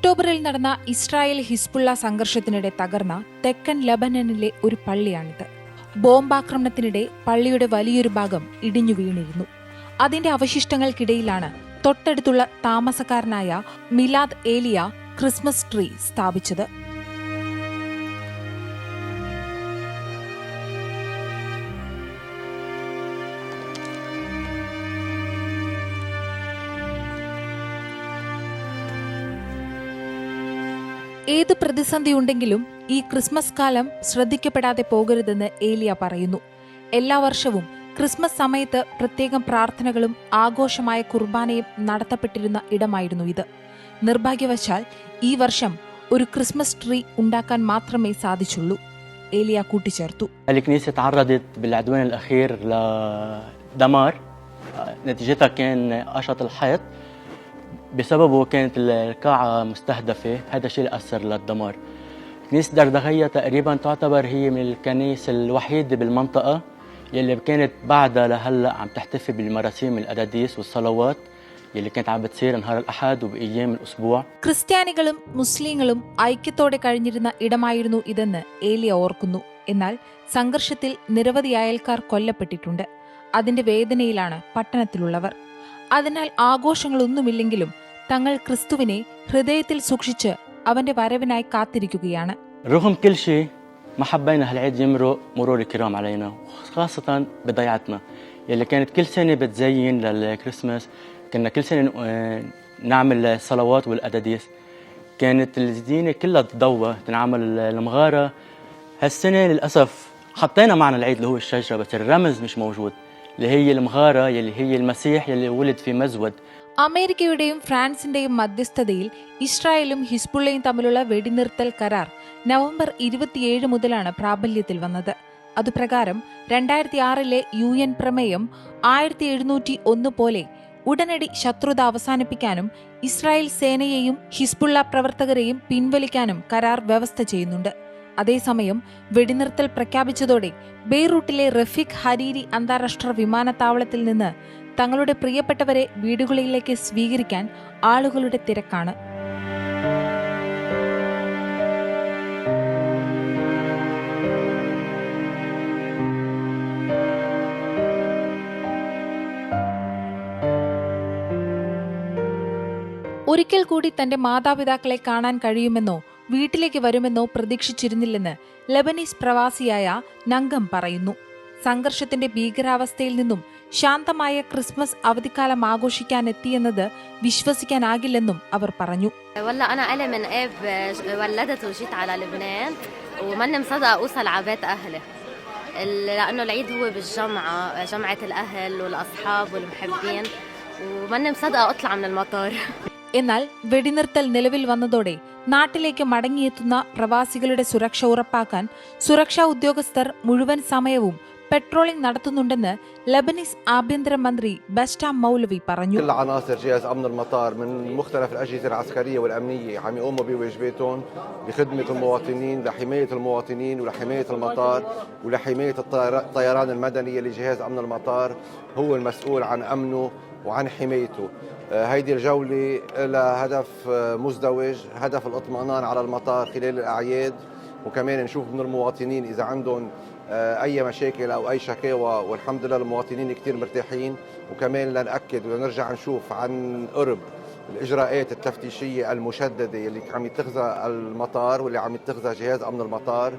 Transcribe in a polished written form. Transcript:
ഒക്ടോബറിൽ നടന്ന Israel Hezbollah സംഘർഷത്തിനിടെ തകർന്ന തെക്കൻ ലെബനനിലെ ഒരു പള്ളിയാണിത്. ബോംബാക്രമണത്തിനിടെ പള്ളിയുടെ വലിയൊരു ഭാഗം ഇടിഞ്ഞു വീണിരുന്നു. അതിന്റെ അവശിഷ്ടങ്ങൾക്കിടയിലാണ് തൊട്ടടുത്തുള്ള താമസക്കാരനായ മിലാദ് ഏലിയ ക്രിസ്മസ് ട്രീ സ്ഥാപിച്ചത്. ഏത് പ്രതിസന്ധിയുണ്ടെങ്കിലും ഈ ക്രിസ്മസ് കാലം ശ്രദ്ധിക്കപ്പെടാതെ പോകരുതെന്ന് ഏലിയ പറയുന്നു. എല്ലാ വർഷവും ക്രിസ്മസ് സമയത്ത് പ്രത്യേകം പ്രാർത്ഥനകളും ആഘോഷമായ കുർബാനയും നടത്തപ്പെട്ടിരുന്ന ഇടമായിരുന്നു ഇത്. നിർഭാഗ്യവശാൽ ഈ വർഷം ഒരു ക്രിസ്മസ് ട്രീ ഉണ്ടാക്കാൻ മാത്രമേ സാധിച്ചുള്ളൂ. ഏലിയ കൂട്ടിച്ചേർത്തു. الكنيسة تعرضت بالعدوان الأخير لدمار نتيجتها كان قشط الحيط بسببه كانت القاعة مستهدفة. هذا الشيء اللي أثر للدمار. كنيسة دردغية تقريبا تعتبر هي من الكنائس الوحيدة بالمنطقة يلي كانت بعدها لهلا عم تحتفي بالمراسيم القداديس والصلوات يلي كانت عم بتصير نهار الأحد وبأيام الأسبوع. ക്രിസ്ത്യാനികളും മുസ്ലിങ്ങളും ഐക്യത്തോടെ കഴിഞ്ഞിരുന്ന ഇടമായിരുന്നു ഇതെന്ന് ഏലിയ ഓർക്കുന്നു. എന്നാൽ സംഘർഷത്തിൽ നിരവധി അയൽക്കാർ കൊല്ലപ്പെട്ടിട്ടുണ്ട്. അതിന്റെ വേദനയിലാണ് പട്ടണത്തിലുള്ളവർ. അതിനാൽ ആഘോഷങ്ങളൊന്നുമില്ലെങ്കിലും തങ്ങൾ ക്രിസ്തുവിനെ ഹൃദയത്തിൽ സൂക്ഷിച്ച് അവന്റെ വരവിനായി കാത്തിരിക്കുകയാണ്. رغم كل شيء ما حبينا هالعيد يمرق مرور الكرام علينا خاصة بضيعتنا يلي كانت كل سنة بتزين للكريسماس. كنا كل سنة نعمل الصلوات والقداديس. كانت الزينة كلها تضوى تنعمل المغارة. هالسنة للأسف حطينا معنا العيد اللي هو الشجرة بس الرمز مش موجود اللي هي المغارة يلي هي المسيح يلي ولد في مزود. അമേരിക്കയുടെയും ഫ്രാൻസിന്റെയും മധ്യസ്ഥതയിൽ ഇസ്രായേലും ഹിസ്ബുള്ളയും തമ്മിലുള്ള വെടിനിർത്തൽ കരാർ നവംബർ 27 മുതലാണ് പ്രാബല്യത്തിൽ വന്നത്. അതുപ്രകാരം 2006 UN പ്രമേയം 1701 പോലെ ഉടനടി ശത്രുത അവസാനിപ്പിക്കാനും ഇസ്രായേൽ സേനയെയും ഹിസ്ബുള്ള പ്രവർത്തകരെയും പിൻവലിക്കാനും കരാർ വ്യവസ്ഥ ചെയ്യുന്നുണ്ട്. അതേസമയം വെടിനിർത്തൽ പ്രഖ്യാപിച്ചതോടെ ബെയ്റൂട്ടിലെ റഫീഖ് ഹരീരി അന്താരാഷ്ട്ര വിമാനത്താവളത്തിൽ നിന്ന് തങ്ങളുടെ പ്രിയപ്പെട്ടവരെ വീടുകളിലേക്ക് സ്വീകരിക്കാൻ ആളുകളുടെ തിരക്കാണ്. ഒരിക്കൽ കൂടി തന്റെ മാതാപിതാക്കളെ കാണാൻ കഴിയുമെന്നോ വീട്ടിലേക്ക് വരുമെന്നോ പ്രതീക്ഷിച്ചിരുന്നില്ലെന്ന് ലെബനീസ് പ്രവാസിയായ നങ്കം പറയുന്നു. സംഘർഷത്തിന്റെ ഭീകരാവസ്ഥയിൽ നിന്നും ശാന്തമായ ക്രിസ്മസ് അവധിക്കാലം ആഘോഷിക്കാനെത്തിയെന്നത് വിശ്വസിക്കാനാകില്ലെന്നും അവർ പറഞ്ഞു. لأنه العيد هو بالجمعة جمعة الأهل والأصحاب والمحبين وماني مصدقة أطلع من المطار. എന്നാൽ വെടിനിർത്തൽ നിലവിൽ വന്നതോടെ നാട്ടിലേക്ക് മടങ്ങിയെത്തുന്ന പ്രവാസികളുടെ സുരക്ഷ ഉറപ്പാക്കാൻ സുരക്ഷാ ഉദ്യോഗസ്ഥർ മുഴുവൻ സമയവും പെട്രോളിംഗ് നടത്തുന്നുണ്ടെന്ന് ലബനീസ് ആഭ്യന്തരമന്ത്രി ബസ്റ്റാം മൗലവി പറഞ്ഞു. كل عناصر جهاز أمن المطار من مختلف الأجهزة العسكرية والأمنية عم يقوموا بواجباتهم بخدمة المواطنين لحماية المواطنين ولحماية المطار ولحماية الطيران المدني اللي جهاز أمن المطار هو المسؤول عن أمنه وعن حمايته. هيدي الجولة لها هدف مزدوج، هدف الاطمئنان على المطار خلال الأعياد وكمان نشوف من المواطنين إذا عندهم أي مشاكل أو أي شكاوى والحمد لله المواطنين كتير مرتاحين. وكمان لنأكد ونرجع نشوف عن قرب الإجراءات التفتيشية المشددة اللي عم يتخذها المطار واللي عم يتخذها جهاز أمن المطار.